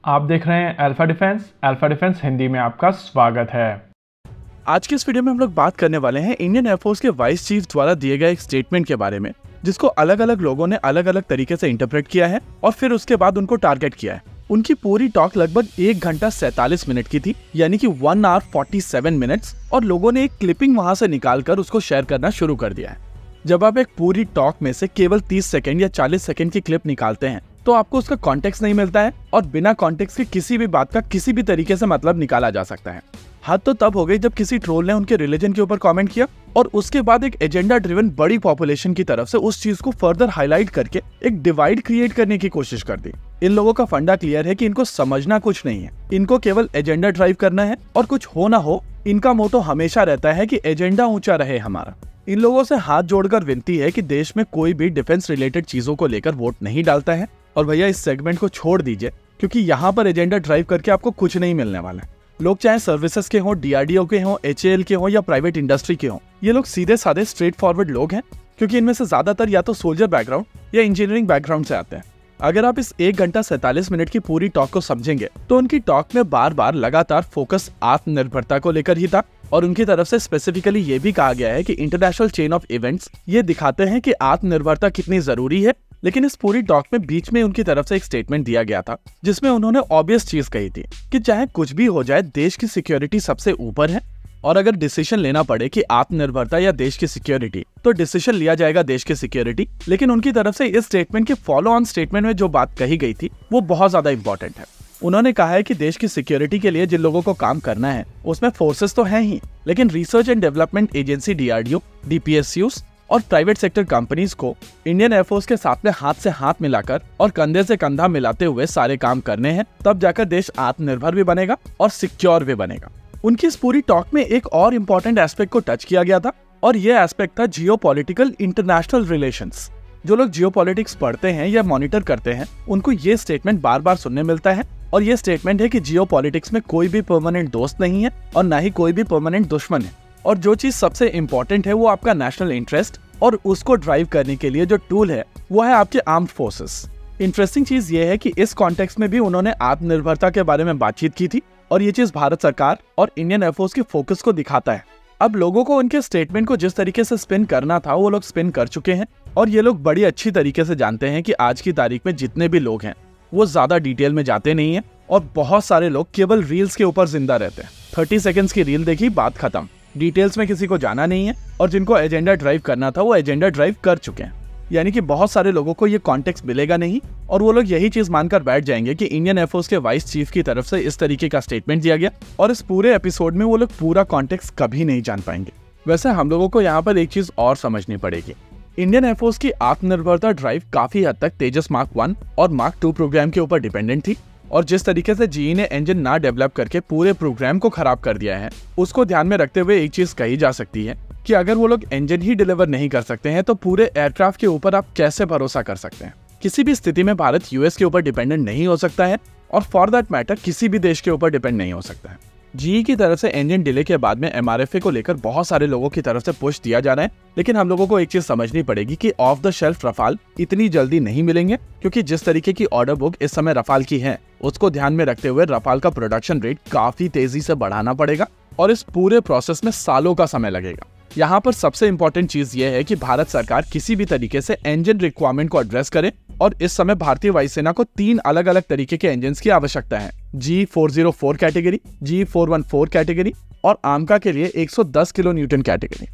आप देख रहे हैं अल्फा डिफेंस हिंदी में आपका स्वागत है। आज की इस वीडियो में हम लोग बात करने वाले हैं इंडियन एयरफोर्स के वाइस चीफ द्वारा दिए गए एक स्टेटमेंट के बारे में, जिसको अलग अलग लोगों ने अलग अलग तरीके से इंटरप्रेट किया है और फिर उसके बाद उनको टारगेट किया है। उनकी पूरी टॉक लगभग 1 घंटा 47 मिनट की थी, यानी कि 1 hour 47 minutes, और लोगों ने एक क्लिपिंग वहां से निकालकर उसको शेयर करना शुरू कर दिया है। जब आप एक पूरी टॉक में से केवल 30 सेकंड या 40 सेकंड की क्लिप निकालते हैं तो आपको उसका कॉन्टेक्स्ट नहीं मिलता है और बिना कॉन्टेक्स्ट के किसी भी बात का किसी भी तरीके से मतलब निकाला जा सकता है। हद तो तब हो गई जब किसी ट्रोल ने उनके रिलीजन के ऊपर कमेंट किया और उसके बाद एक एजेंडा ड्रिवन बड़ी पॉपुलेशन की तरफ से उस चीज को फर्दर हाईलाइट करके एक डिवाइड क्रिएट करने की कोशिश कर दी। इन लोगों का फंडा क्लियर है कि इनको समझना कुछ नहीं है, इनको केवल एजेंडा ड्राइव करना है और कुछ हो ना हो इनका मोटो हमेशा रहता है कि एजेंडा ऊंचा रहे हमारा। इन लोगों से हाथ जोड़कर विनती है कि देश में कोई भी डिफेंस रिलेटेड चीजों को लेकर वोट नहीं डालता है और भैया इस सेगमेंट को छोड़ दीजिए, क्योंकि यहाँ पर एजेंडा ड्राइव करके आपको कुछ नहीं मिलने वाला है। लोग चाहे सर्विसेज के हों, डीआरडीओ के हों, HAL के हों या प्राइवेट इंडस्ट्री के हों, ये लोग सीधे साधे स्ट्रेट फॉरवर्ड लोग हैं, क्योंकि इनमें से ज्यादातर या तो सोल्जर बैकग्राउंड या इंजीनियरिंग बैकग्राउंड से आते हैं। अगर आप इस 1 घंटा 47 मिनट की पूरी टॉक को समझेंगे तो उनकी टॉक में बार बार लगातार फोकस आत्मनिर्भरता को लेकर ही था और उनकी तरफ से स्पेसिफिकली ये भी कहा गया है कि इंटरनेशनल चेन ऑफ इवेंट्स ये दिखाते हैं कि आत्मनिर्भरता कितनी जरूरी है। लेकिन इस पूरी टॉक में बीच में उनकी तरफ से एक स्टेटमेंट दिया गया था जिसमें उन्होंने ऑब्वियस चीज कही थी कि चाहे कुछ भी हो जाए देश की सिक्योरिटी सबसे ऊपर है और अगर डिसीजन लेना पड़े कि आत्मनिर्भरता या देश की सिक्योरिटी, तो डिसीजन लिया जाएगा देश की सिक्योरिटी। लेकिन उनकी तरफ से इस स्टेटमेंट के फॉलो ऑन स्टेटमेंट में जो बात कही गई थी वो बहुत ज्यादा इंपॉर्टेंट है। उन्होंने कहा है कि देश की सिक्योरिटी के लिए जिन लोगों को काम करना है उसमें फोर्सेस तो हैं ही, लेकिन research and development agency DRDO, DPSUs और प्राइवेट सेक्टर कंपनीज को इंडियन एयरफोर्स के साथ में हाथ से हाथ मिलाकर और कंधे से कंधा मिलाते हुए सारे काम करने हैं, तब जाकर देश आत्मनिर्भर भी बनेगा और सिक्योर भी बनेगा। उनकी इस पूरी टॉक में एक और इम्पोर्टेंट एस्पेक्ट को टच किया गया था और ये एस्पेक्ट था जियोपॉलिटिकल इंटरनेशनल रिलेशंस। जो लोग जियोपॉलिटिक्स पढ़ते हैं या मॉनिटर करते हैं उनको ये स्टेटमेंट बार बार सुनने मिलता है और ये स्टेटमेंट है कि जियोपॉलिटिक्स में कोई भी परमानेंट दोस्त नहीं है और ना ही कोई भी परमानेंट दुश्मन है, और जो चीज सबसे इम्पोर्टेंट है वो आपका नेशनल इंटरेस्ट, और उसको ड्राइव करने के लिए जो टूल है वो है आपके आर्म्ड फोर्सेस। इंटरेस्टिंग चीज ये है कि इस कॉन्टेक्स्ट में भी उन्होंने आत्मनिर्भरता के बारे में बातचीत की थी और ये चीज भारत सरकार और इंडियन एयरफोर्स के फोकस को दिखाता है। अब लोगों को उनके स्टेटमेंट को जिस तरीके से स्पिन करना था वो लोग स्पिन कर चुके हैं और ये लोग बड़ी अच्छी तरीके से जानते हैं कि आज की तारीख में जितने भी लोग हैं वो ज्यादा डिटेल में जाते नहीं है और बहुत सारे लोग केवल रील्स के ऊपर जिंदा रहते हैं। 30 सेकंड्स की रील देखी, बात खत्म, डिटेल्स में किसी को जाना नहीं है और जिनको एजेंडा ड्राइव करना था वो एजेंडा ड्राइव कर चुके हैं। यानी कि बहुत सारे लोगों को ये कॉन्टेक्स्ट मिलेगा नहीं और वो लोग यही चीज मानकर बैठ जाएंगे कि इंडियन एयरफोर्स के वाइस चीफ की तरफ से इस तरीके का स्टेटमेंट दिया गया और इस पूरे एपिसोड में वो लोग पूरा कॉन्टेक्स्ट कभी नहीं जान पाएंगे। वैसे हम लोगों को यहाँ पर एक चीज और समझनी पड़ेगी। इंडियन एयरफोर्स की आत्मनिर्भरता ड्राइव काफी हद तक तेजस मार्क 1 और मार्क 2 प्रोग्राम के ऊपर डिपेंडेंट थी और जिस तरीके से GE ने इंजन ना डेवलप करके पूरे प्रोग्राम को खराब कर दिया है उसको ध्यान में रखते हुए एक चीज कही जा सकती है कि अगर वो लोग इंजन ही डिलीवर नहीं कर सकते हैं तो पूरे एयरक्राफ्ट के ऊपर आप कैसे भरोसा कर सकते हैं। किसी भी स्थिति में भारत US के ऊपर डिपेंडेंट नहीं हो सकता है और फॉर दैट मैटर किसी भी देश के ऊपर डिपेंड नहीं हो सकता है। GE की तरफ से इंजन डिले के बाद में MRFA को लेकर बहुत सारे लोगों की तरफ से पुश दिया जा रहा है, लेकिन हम लोगों को एक चीज समझनी पड़ेगी कि ऑफ द शेल्फ रफाल इतनी जल्दी नहीं मिलेंगे, क्योंकि जिस तरीके की ऑर्डर बुक इस समय रफाल की है उसको ध्यान में रखते हुए रफाल का प्रोडक्शन रेट काफी तेजी से बढ़ाना पड़ेगा और इस पूरे प्रोसेस में सालों का समय लगेगा। यहाँ पर सबसे इंपॉर्टेंट चीज ये है कि भारत सरकार किसी भी तरीके से इंजन रिक्वायरमेंट को एड्रेस करे और इस समय भारतीय वायुसेना को 3 अलग अलग तरीके के इंजन की आवश्यकता है। G404 कैटेगरी, G414 कैटेगरी और आमका के लिए 110 किलो न्यूटन कैटेगरी।